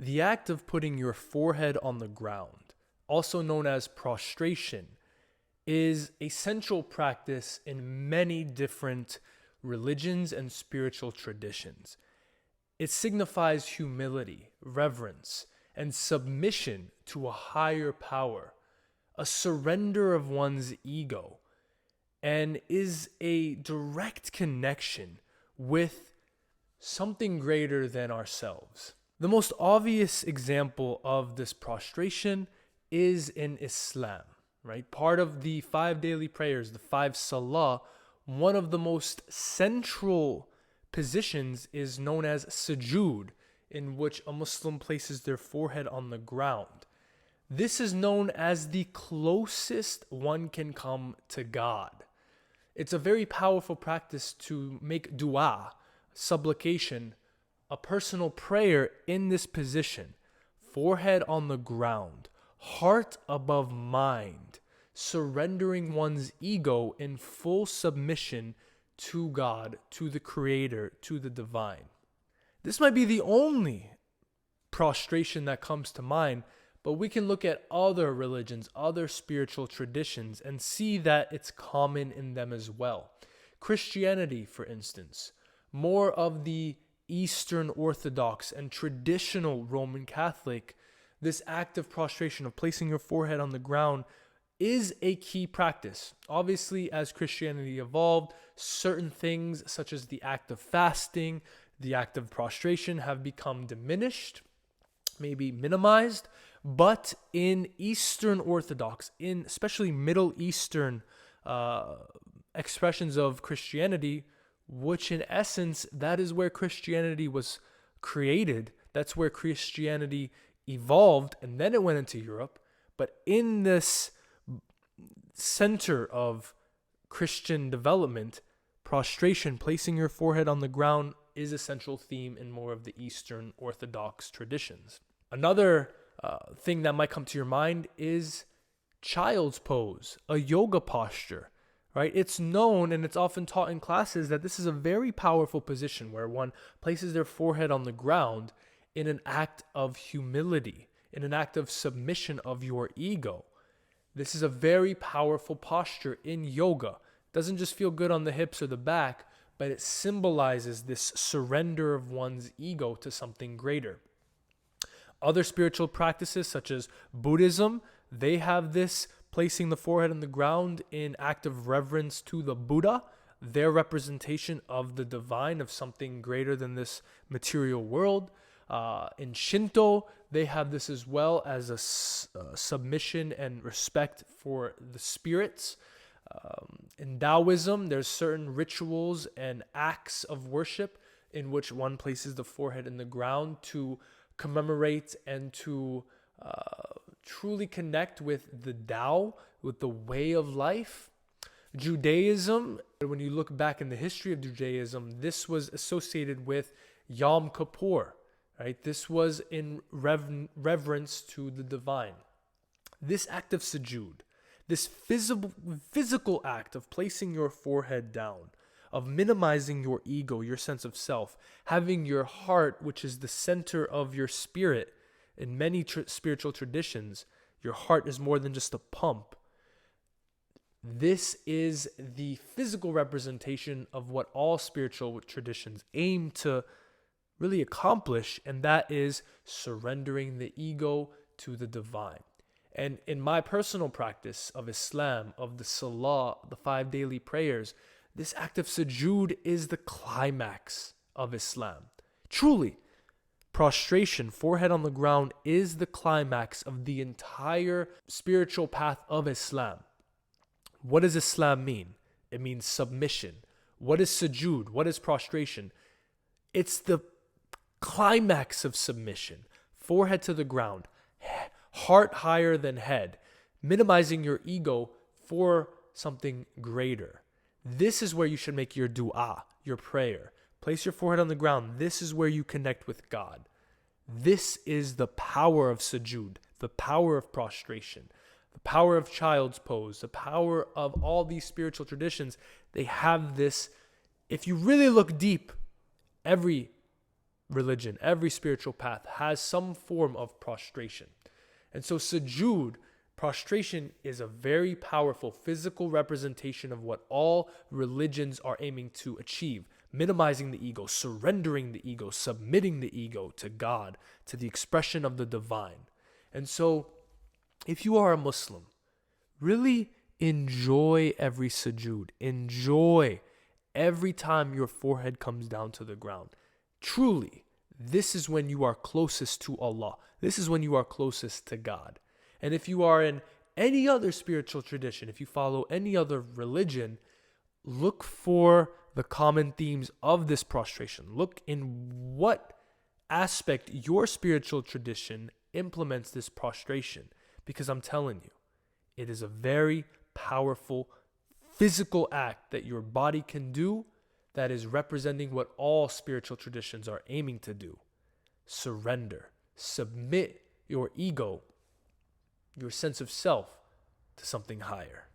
The act of putting your forehead on the ground, also known as prostration, is a central practice in many different religions and spiritual traditions. It signifies humility, reverence, and submission to a higher power, a surrender of one's ego, and is a direct connection with something greater than ourselves. The most obvious example of this prostration is in Islam, right? Part of the 5 daily prayers, the 5 salah, one of the most central positions is known as sujood, in which a Muslim places their forehead on the ground. This is known as the closest one can come to God. It's a very powerful practice to make dua, supplication, a personal prayer in this position, forehead on the ground, heart above mind, surrendering one's ego in full submission to God, to the Creator, to the divine. This might be the only prostration that comes to mind, but we can look at other religions, other spiritual traditions, and see that it's common in them as well. Christianity, for instance, more of the Eastern Orthodox and traditional Roman Catholic, this act of prostration, of placing your forehead on the ground, is a key practice. Obviously, as Christianity evolved, certain things such as the act of fasting, the act of prostration have become diminished, maybe minimized. But in Eastern Orthodox, in especially Middle Eastern expressions of Christianity, which in essence, that is where Christianity was created. That's where Christianity evolved, and then it went into Europe. But in this center of Christian development, prostration, placing your forehead on the ground, is a central theme in more of the Eastern Orthodox traditions. Another thing that might come to your mind is child's pose, a yoga posture. Right? It's known and it's often taught in classes that this is a very powerful position where one places their forehead on the ground in an act of humility, in an act of submission of your ego. This is a very powerful posture in yoga. It doesn't just feel good on the hips or the back, but it symbolizes this surrender of one's ego to something greater. Other spiritual practices such as Buddhism, they have this placing the forehead on the ground in act of reverence to the Buddha, their representation of the divine, of something greater than this material world. In Shinto, they have this as well as a submission and respect for the spirits. In Taoism, there's certain rituals and acts of worship in which one places the forehead in the ground to commemorate and to truly connect with the Tao, with the way of life. Judaism, when you look back in the history of Judaism, this was associated with Yom Kippur, right? This was in reverence to the divine. This act of sujood, this physical act of placing your forehead down, of minimizing your ego, your sense of self, having your heart, which is the center of your spirit. In many spiritual traditions, your heart is more than just a pump. This is the physical representation of what all spiritual traditions aim to really accomplish, and that is surrendering the ego to the divine. And in my personal practice of Islam, of the Salah, the 5 daily prayers, this act of sujood is the climax of Islam. Truly, prostration, forehead on the ground, is the climax of the entire spiritual path of Islam. What does Islam mean? It means submission. What is sujood? What is prostration? It's the climax of submission. Forehead to the ground, heart higher than head, minimizing your ego for something greater. This is where you should make your dua, your prayer. Place your forehead on the ground. This is where you connect with God. This is the power of sujood, the power of prostration, the power of child's pose, the power of all these spiritual traditions. They have this, if you really look deep, every religion, every spiritual path has some form of prostration. And so sujood, prostration, is a very powerful physical representation of what all religions are aiming to achieve: minimizing the ego, surrendering the ego, submitting the ego to God, to the expression of the divine. And so if you are a Muslim, really enjoy every sujood. Enjoy every time your forehead comes down to the ground. Truly, this is when you are closest to Allah. This is when you are closest to God. And if you are in any other spiritual tradition, if you follow any other religion, look for the common themes of this prostration. Look in what aspect your spiritual tradition implements this prostration. Because I'm telling you, it is a very powerful physical act that your body can do that is representing what all spiritual traditions are aiming to do. Surrender. Submit your ego, your sense of self, to something higher.